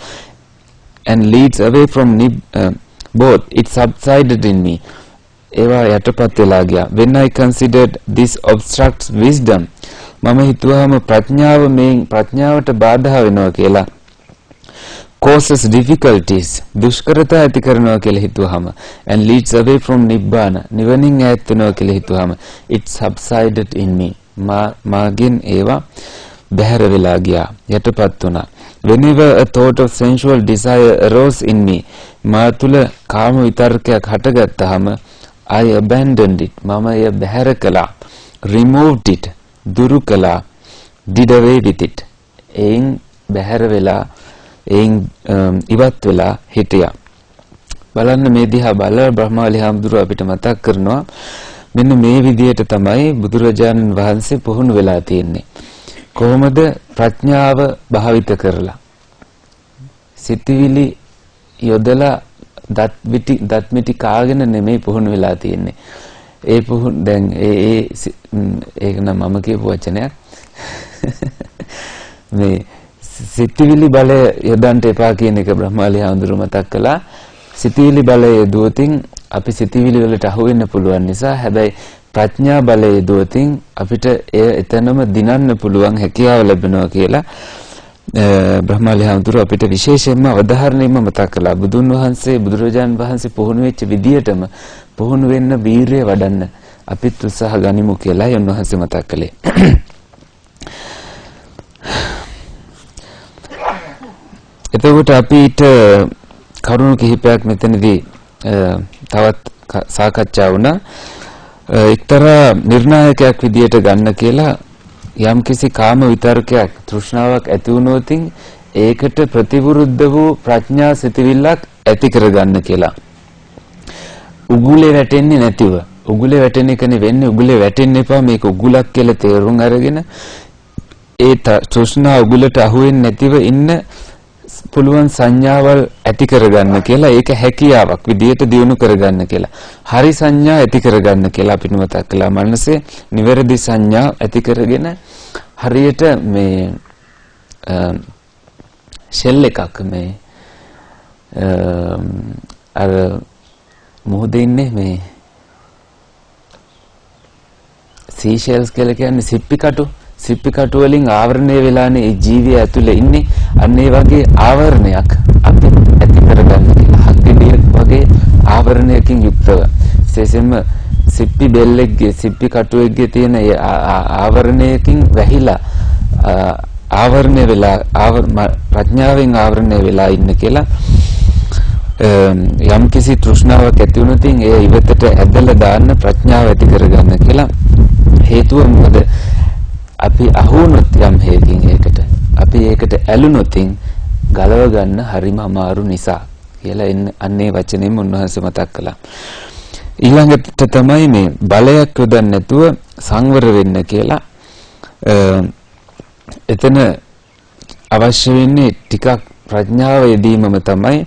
and leads away from both, it subsided in me, ඒවා යටපත් වෙලා ගියා. When I considered, this obstructs wisdom, මම හිතුවාම ප්‍රඥාවට බාධා වෙනවා කියලා. Causes difficulties, දුෂ්කරතා ඇති කරනවා කියලා හිතුවාම, and leads away from nibbana, නිවනින් ඈත් වෙනවා කියලා හිතුවාම, it subsided in me, මාගෙන් ඒවා බැහැර වෙලා ගියා, යටපත් වුණා. whenever a thought of sensual desire arose in me, මා තුළ කාම විතර්කයක් හටගත්තාම I abandoned it. මම එය බැහැර කළා. Removed it. දුරු කළා. Did away with it. එයින් බැහැර වෙලා එයින් ඉවත් වෙලා හිටියා. බලන්න මේ දිහා බලලා බ්‍රහ්මවලි හාමුදුරුව අපිට මතක් කරනවා මෙන්න මේ විදිහට තමයි බුදුරජාණන් වහන්සේ පුහුණු වෙලා තියෙන්නේ. කොහොමද ප්‍රඥාව භාවිත කරලා සිතවිලි යොදලා දත් මිටි කාගෙන නෙමෙයි පුහුණු වෙලා තියෙන්නේ. ඒ පුහුණු දැන් ඒක නම් මම කියපු වචනයක්. මේ සිතවිලි බලය යොදන්න එපා කියන එක බ්‍රහ්මවලි හාමුදුරුව මතක් කළා. සිතවිලි බලය යොදුවතින් අපි සිතවිලි වලට අහු වෙන්න පුළුවන් නිසා හැබැයි ප්‍රඥා බලය යොදුවතින් අපිට එතනම දිනන්න පුළුවන් හැකියාව ලැබෙනවා කියලා බ්‍රහ්මවලි හාමුදුරුව අපිට විශේෂයෙන්ම අවධාරණයෙන්ම මතක් කළා. බුදුන් වහන්සේ බුදුරජාණන් වහන්සේ පුහුණු වෙච්ච විදියටම පුහුණු වෙන්න වීරිය වඩන්න අපිත් උත්සාහ ගනිමු කියලා උන්වහන්සේ මතක් කළේ. එතකොට අපිට කරුණු කිහිපයක් මෙතනදී තවත් සාකච්ඡා වුණා. එක්තරා නිර්ණායකයක් විදියට ගන්න කියලා යම්කිසි කාම විතර්කයක් තෘෂ්ණාවක් ඇති වුණොත් ඒකට ප්‍රතිවිරුද්ධ වූ ප්‍රඥා සිතවිල්ලක් ඇති කරගන්න කියලා. උගුලේ වැටෙන්නේ නැතිව. උගුලේ වැටෙන එකනේ වෙන්නේ. උගුලේ වැටෙන්න එපා. මේක උගුලක් කියලා තේරුම් අරගෙන ඒ තෘෂ්ණා උගුලට අහු වෙන්නේ නැතිව ඉන්න පුළුවන් සංඥාවල් ඇති කරගන්න කියලා. ඒක හැකියාවක් විදියට දියුණු කරගන්න කියලා. හරි සංඥා ඇති කරගන්න කියලා අපිට මතක් කළා. මනසේ නිවැරදි සංඥා ඇති කරගෙන හරියට මේ ෂෙල් එකක් මේ අර මොහොතේ ඉන්නේ මේ සී ෂෙල්ස් කියලා කියන්නේ සිප්පි කටු වලින් ආවරණය වෙලානේ ඒ ජීවිය ඇතුලේ ඉන්නේ. අන්න ඒ වගේ ආවරණයක් අපි ඇති කරගන්න කියලා. හක්කෙඩියක් වගේ ආවරණයකින් යුක්තව. විශේෂයෙන්ම සිප්පි බෙල්ලෙක්ගේ සිප්පි කටුවෙක්ගේ තියෙන ඒ ආවරණයකින් වැහිලා ආවරණය වෙලා ප්‍රඥාවෙන් ආවරණය වෙලා ඉන්න කියලා. යම්කිසි තෘෂ්ණාවක් ඇති වුණොත් ඒ ඉවතට ඇදලා දාන්න ප්‍රඥාව ඇති කරගන්න කියලා. හේතුව මොකද? අපි අහුනොත් යම් හේකින් ඒකට අපි ඒකට ඇලුනොත් ගලව ගන්න හරිම අමාරු නිසා කියලා අන්නේ වචනේම උන්වහන්සේ මතක් කළා. ඊළඟට තමයි මේ බලයක් යොදන්න නැතුව සංවර වෙන්න කියලා. එතන අවශ්‍ය වෙන්නේ ටිකක් ප්‍රඥාව යෙදීමම තමයි.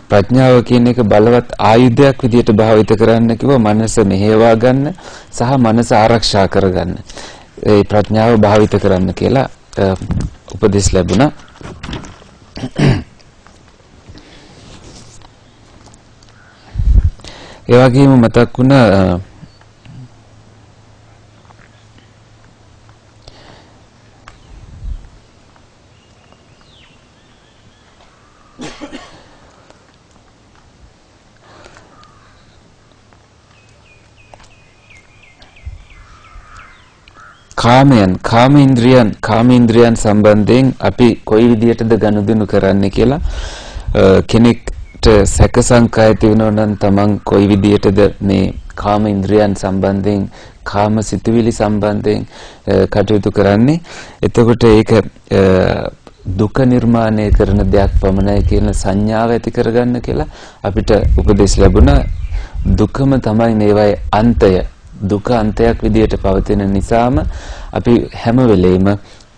ප්‍රඥාව කියන එක බලවත් ආයුධයක් විදියට භාවිත කරන්න කිව්ව මනස මෙහෙවා ගන්න සහ මනස ආරක්ෂා කරගන්න. ඒ ප්‍රඥාව භාවිත කරන්න කියලා උපදෙස් ලැබුණා. ඒ වගේම මතක් වුණා කාමේන්ද්‍රයන් සම්බන්ධයෙන් අපි කොයි විදියටද ගනුදෙනු කරන්න කියලා. කෙනෙක්ට සැක සංකා ඇති වෙනවා නම් තමන් කොයි විදියටද මේ කාමේන්ද්‍රයන් සම්බන්ධයෙන් කාම සිතුවිලි සම්බන්ධයෙන් කටයුතු කරන්නේ. එතකොට ඒක දුක නිර්මාණය කරන දෙයක් පමණයි කියන සංඥාව ඇති කරගන්න කියලා අපිට උපදෙස් ලැබුණා. දුකම තමයි මේවායේ අන්තය. දුක අන්තයක් විදියට පවතින නිසාම අපි හැම වෙලෙම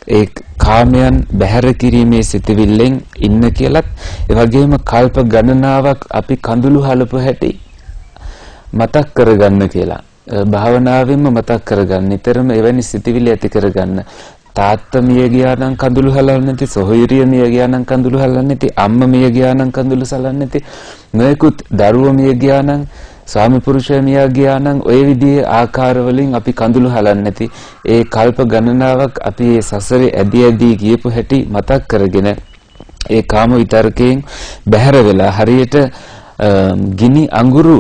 ඒ කාමයන් බැහැර කිරීමේ සිතවිල්ලෙන් ඉන්න කියලත් ඒ වගේම කල්ප ගණනාවක් අපි කඳුළු හලපු හැටි මතක් කරගන්න කියලා. භාවනාවෙන්ම මතක් කරගන්න. නිතරම එවැනි සිතවිලි ඇති කරගන්න. තාත්තා මිය ගියා නම් කඳුළු හලන්නේ නැති, සොහොයුරිය මිය ගියා නම් කඳුළු හලන්නේ නැති, අම්මා මිය ගියා නම් කඳුළු සලන්නේ නැති, නොයෙකුත් දරුවෝ මිය ගියා නම්, ස්වාමි පුරුෂයා මිය ගියා නම් ඔය විදිහේ ආකාර වලින් අපි කඳුළු හලන්නේ නැති ඒ කල්ප ගණනාවක් අපි මේ සසරේ ඇදී ගියපු හැටි මතක් කරගෙන ඒ කාම විතරකයෙන් බැහැර වෙලා හරියට ගිනි අඟුරු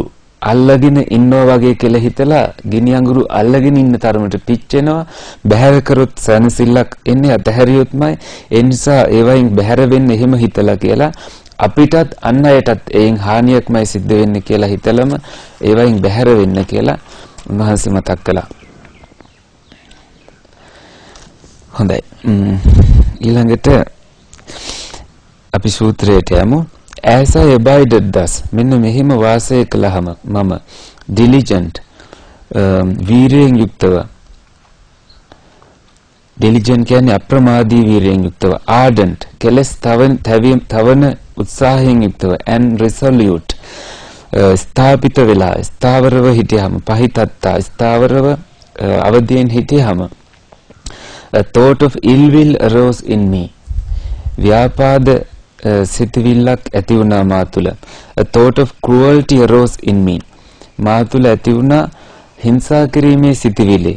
අල්ලගෙන ඉන්නවා වගේ කියලා හිතලා ගිනි අඟුරු අල්ලගෙන ඉන්න තරමට පිච්චෙනවා. බැහැර කරොත් සනසිල්ලක් එන්නේ, අතහැරියොත්මයි. ඒ නිසා ඒවයින් බැහැර වෙන්න එහෙම හිතලා කියලා අපිටත් අන් අයටත් එයින් හානියක්මයි සිද්ධ වෙන්නේ කියලා හිතලම ඒවයින් බැහැර වෙන්න කියලා උන්වහන්සේ මතක් කළා. හොඳයි. ඊළඟට අපි සූත්‍රයට යමු. As I abided thus, මෙන්න මෙහිම වාසය කළාම මම diligent, වීරියෙන් යුක්තව, diligent කියන්නේ අප්‍රමාදී වීරියෙන් යුක්තව, ardent, කෙලස් තවන උත්සාහයෙන් යුක්තව, and resolute, ස්ථාපිත වෙලා ස්ථාවරව හිටියාම, පහිතත්තා ස්ථාවරව අවදියෙන් හිටියාම, a thought of ill will arose in me, ව්‍යාපාද සිතවිල්ලක් ඇති වුණා මා තුළ. A thought of cruelty arose in me, මා තුළ ඇති වුණා හිංසා කිරීමේ සිතවිලි.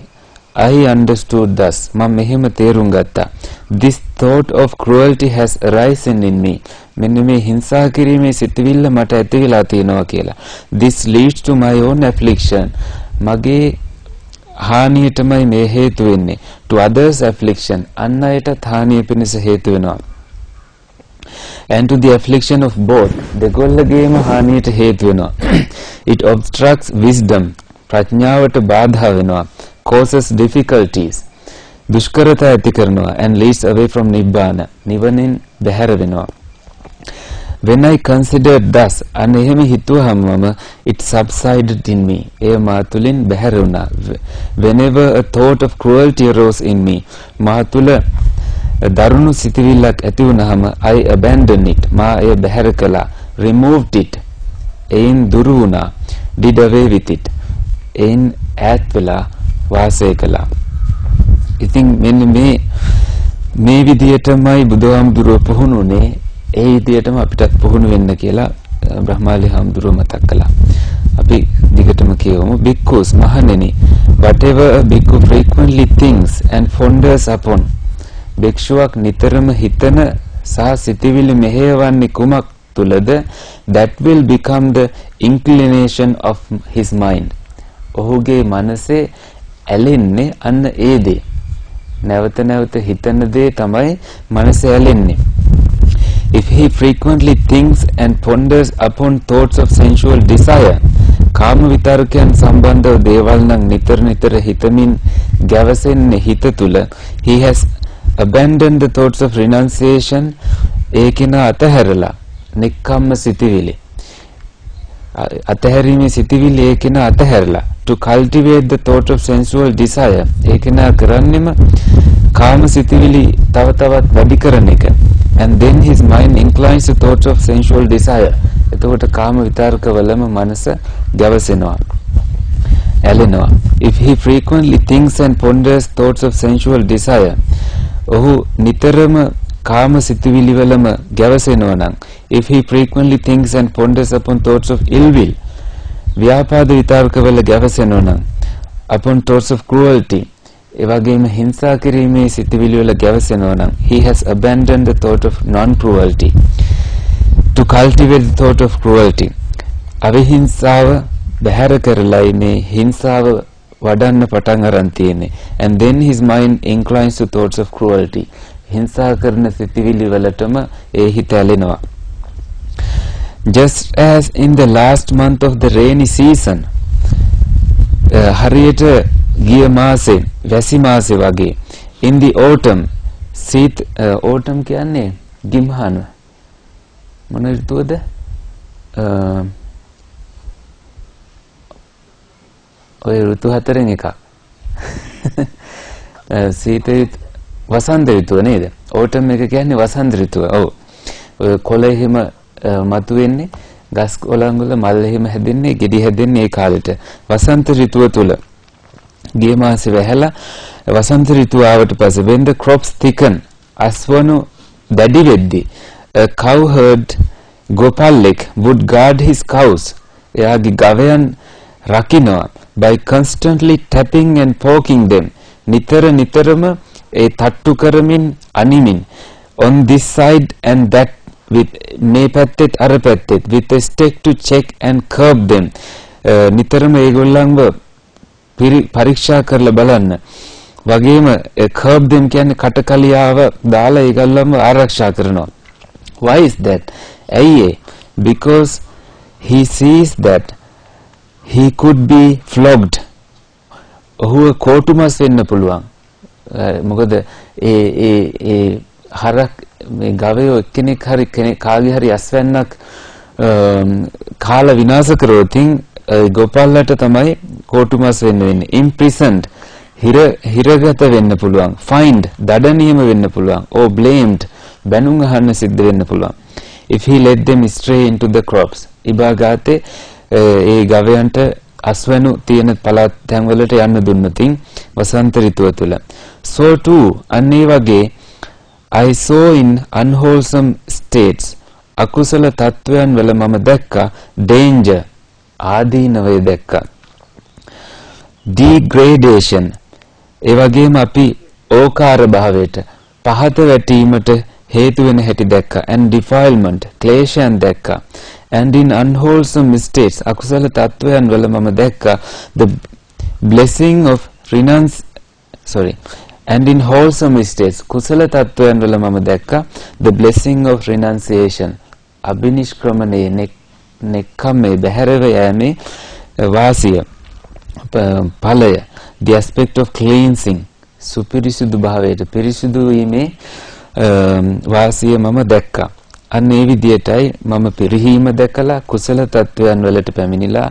I understood thus, මම මෙහෙම තේරුම් ගත්තා. This thought of cruelty has arisen in me, මෙන්න මේ හිංසා කිරීමේ සිතවිල්ල මට ඇති වෙලා තියෙනවා කියලා. This leads to my own affliction, මගේ හානියටමයි මේ හේතු වෙන්නේ. To others affliction, අන් අයට හානිය පිණිස හේතු වෙනවා. And to the affliction of both, දෙගොල්ලගේම හානියට හේතු වෙනවා. It obstructs wisdom, ප්‍රඥාවට බාධා වෙනවා. Causes difficulties, දුෂ්කරතා ඇති කරනවා. And leads away from nibbana, නිවනින් බැහැර වෙනවා. When I considered thus, අන්න එහෙම හිතුවහම it subsided in me, එය මා තුළින් බැහැර වුණා. Whenever a thought of cruelty arose in me, මා තුළ දරුණු සිතවිල්ලක් ඇති වුණාම I abandoned it, මා එය බැහැර කළා. Removed it, එයින් දුරු වුණා. Did away with it, එයින් ඈත් වෙලා වාසය කළා. ඉතින් මෙන්න මේ විදියටමයි බුදුහාමුදුරුවෝ පුහුණුනේ. ඒ විදියටම අපිටත් පුහුණු වෙන්න කියලා බ්‍රහ්මාලි හාමුදුරුවෝ මතක් කළා. අපි දිගටම කියවමු. Bhikkhus, මහණෙනි, whatever a bhikkhu frequently thinks and ponders upon, භික්ෂුවක් නිතරම හිතන සහ සිතවිලි මෙහෙයවන්නේ කුමක් තුලද? That will become the inclination of his mind, ඔහුගේ මනසේ ඇලෙන්නේ අන්න ඒ දේ. නැවත නැවත හිතන දේ තමයි මනසේ ඇලෙන්නේ. If he frequently thinks and ponders upon thoughts of sensual desire, කාම විතර්කයන් සම්බන්ධව දේවල් නම් නිතර නිතර හිතමින් ගැවසෙන්නේ හිත තුල, he has abandoned the thoughts of renunciation, ඒකිනා අතහැරලා, නික්කම්ම සිතිවිලි, අතහැරීමේ සිතිවිලි ඒකිනා අතහැරලා. To cultivate the thought of sensual desire, ඒකිනා කරන්නෙම කාම සිතිවිලි තව තවත් වැඩි කරන එක. And then his mind inclines to thoughts of sensual desire, එතකොට කාම විතර්කවලම මනස ගැවසෙනවා, ඇලෙනවා. If he frequently thinks and ponders thoughts of sensual desire, ඔහු නිතරම කාම සිතුවිලි වලම ගැවසෙනවා නම්, if he frequently thinks and ponders upon thoughts of ill will, ව්‍යාපාද විතර්ක වල ගැවසෙනවා නම්, upon thoughts of cruelty, ඒ වගේම හිංසා කිරීමේ සිතුවිලි වල ගැවසෙනවා නම්, he has abandoned the thought of non-cruelty. To cultivate the thought of cruelty, අවිහිංසාව බැහැර කරලායි මේ හිංසාව වඩන්න පටන් අරන් තියෙන්නේ. And then his mind inclines to thoughts of cruelty, හිංසා කරන සිතිවිලි වලටම ඒ හිත ඇලෙනවා. Just as in the last month of the rainy season, හරියට ගිය මාසේ, වැසි මාසේ වගේ, in the autumn, autumn කියන්නේ ගිම්හන මොන ඍතුවද? ඔය ඍතු හතරෙන් එකක්. සීත වසන්ත ඍතුව නේද? autumn එක කියන්නේ වසන්ත ඍතුව. ඔව්. ඔය කොළ එහෙම මතුවෙන්නේ, ගස් කොළන් වල මල් එහෙම හැදෙන්නේ, ගෙඩි හැදෙන්නේ ඒ කාලෙට. වසන්ත ඍතුව තුල ගිය මාසේ වැහැලා වසන්ත ඍතුව ආවට පස්සේ, when the crops thicken, අස්වනු දැඩි වෙද්දී, a cowherd, ගොපල්ලෙක්, would guard his cows, එයාගේ ගවයන් රකින්නවා, by constantly tapping and poking them, නිතරම ඒ තට්ටු කරමින් අනිමින්, on this side and that, with මේ පැත්තෙත් අර පැත්තෙත්, with a stick to check and curb them, නිතරම ඒගොල්ලන්ව පරීක්ෂා කරලා බලන්න. වගේම curb them කියන්නේ කටකලියාව දාලා ඒගොල්ලන්ව ආරක්ෂා කරනවා. Why is that? ඇයි? Because he sees that he could be flogged. ඔහුව කෝටුමස් වෙන්න පුළුවන්. මොකද ඒ හරක් මේ ගවයෝ එක්කෙනෙක් හරි කාගේ හරි අස්වැන්නක් කාලා විනාශ කරොත් ගොපල්ලට තමයි කෝටුමස් වෙන්නේ. Imprisoned හිරගත වෙන්න පුළුවන්. Fined දඩනියම වෙන්න පුළුවන්. Or blamed බැනුම් අහන්න සිද්ධ වෙන්න පුළුවන්. If he let them stray into the crops. ඉබාගාතේ ඒ ගවයන්ට අස්වැනු තියෙන පළාත් තැන්වලට යන්න දුන්නොතින් වසන්ත ඍතුව තුල. So too අන්නේ වගේ I saw in unwholesome states අකුසල තත්වයන් වල මම දැක්කා danger ආදීනවය දැක්කා. Degradation ඒ වගේම අපි ඕකාර භාවයට පහත වැටීමට හේතු වෙන හැටි දැක්කා. And defilement ක්ලේශයන් දැක්කා. And in unwholesome states අකුසල තත්වයන් වල මම දැක්කා the blessing of and in wholesome states කුසල තත්වයන් වල මම දැක්කා the blessing of renunciation අබිනිෂ්ක්‍රමණයේ නෙක්ඛම්මේ බහැරව යෑමේ වාසිය ඵලය the aspect of cleansing සුපිරිසුදු භාවයට පිරිසුදු වීමේ වාසිය මම දැක්කා. අන්න ඒ විදියටයි මම පිරිහීම දැකලා කුසල තත්වයන් වලට පැමිණිලා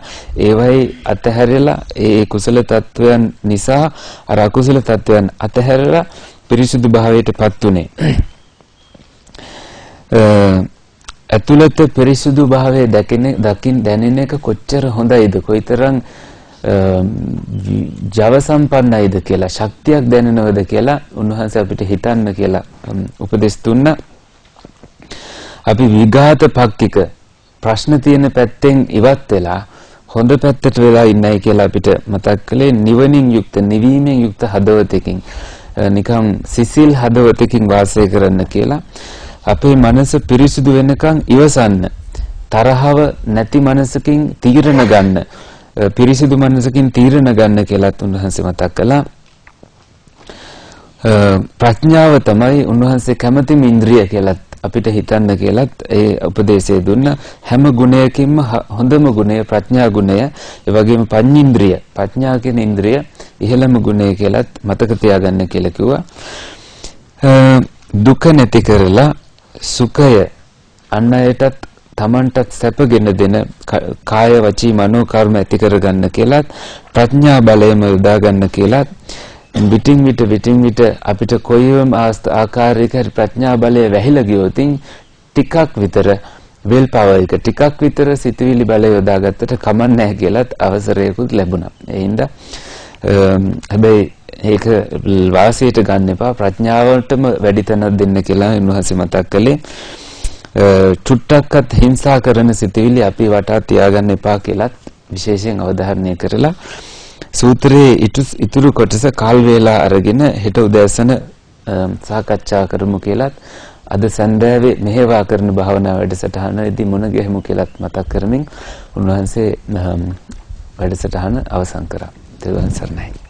ඒවයි අතහැරලා ඒ කුසල තත්වයන් නිසා අර අකුසල තත්වයන් අතහැරලා පිරිසුදු භාවයටපත් උනේ. ඇතුළත පිරිසුදු භාවය දැනෙන එක කොච්චර හොඳයිද, කොයිතරම් ජව සම්පන්නයිද කියලා, ශක්තියක් දැනෙනවද කියලා උන්වහන්සේ අපිට හිතන්න කියලා උපදෙස් දුන්නා. අපි විඝාත පක්කික ප්‍රශ්න තියෙන පැත්තෙන් ඉවත් වෙලා හොඳ පැත්තට වෙලා ඉන්නයි කියලා අපිට මතක් කළේ. නිවනින් යුක්ත, නිවීමෙන් යුක්ත හදවතකින්, නිකම් සිසිල් හදවතකින් වාසය කරන්න කියලා. අපේ මනස පිරිසිදු වෙනකන් ඉවසන්න, තරහව නැති මනසකින් තීරණ ගන්න, පිරිසිදු මනසකින් තීරණ ගන්න කියලාත් උන්වහන්සේ මතක් කළා. ප්‍රඥාව තමයි උන්වහන්සේ කැමතිම ඉන්ද්‍රිය කියලාත් අපිට හිතන්න කියලාත් ඒ උපදේශය දුන්න. හැම ගුණයකින්ම හොඳම ගුණය ප්‍රඥා ගුණය. ඒ වගේම පඤ්ඤේන්ද්‍රිය, ප්‍රඥා කියන ඉන්ද්‍රිය ඉහළම ගුණය කියලාත් මතක තියාගන්න කියලා කිව්වා. දුක නැති කරලා සුඛය අන් අයටත් තමන්ටත් සැපගෙන දෙන කාය වචී මනෝ කර්ම ඇති කරගන්න කියලාත් ප්‍රඥා බලයම යොදා ගන්න කියලාත් විටින් විට අපිට කොයිවම ආකාරයක ප්‍රඥා බලය වැහිලා ගියොත් ටිකක් විතර වෙල් පවර් එක ටිකක් විතර සිතුවිලි බලය යොදාගත්තට කමක් නැහැ කියලාත් අවසරයකුත් ලැබුණා. ඒ හින්දා හැබැයි ඒක වාසියට ගන්න එපා, ප්‍රඥාවටම වැඩි තැනක් දෙන්න කියලා උන්වහන්සේ මතක් කළේ. චුට්ටක්වත් හිංසා කරන සිතුවිලි අපි වටා තියාගන්න එපා කියලාත් විශේෂයෙන් අවධාරණය කරලා සූත්‍රයේ ඉතුරු කොටස කාල් වේලා අරගෙන හෙට උදෑසන සාකච්ඡා කරමු කියලාත් අද සන්ධ්‍යාවේ මෙහෙවා කරන භාවනා වැඩසටහනේදී මුණ ගැහිමු කියලාත් මතක් කරමින් උන්වහන්සේ වැඩසටහන අවසන් කරා. තෙරුවන් සරණයි.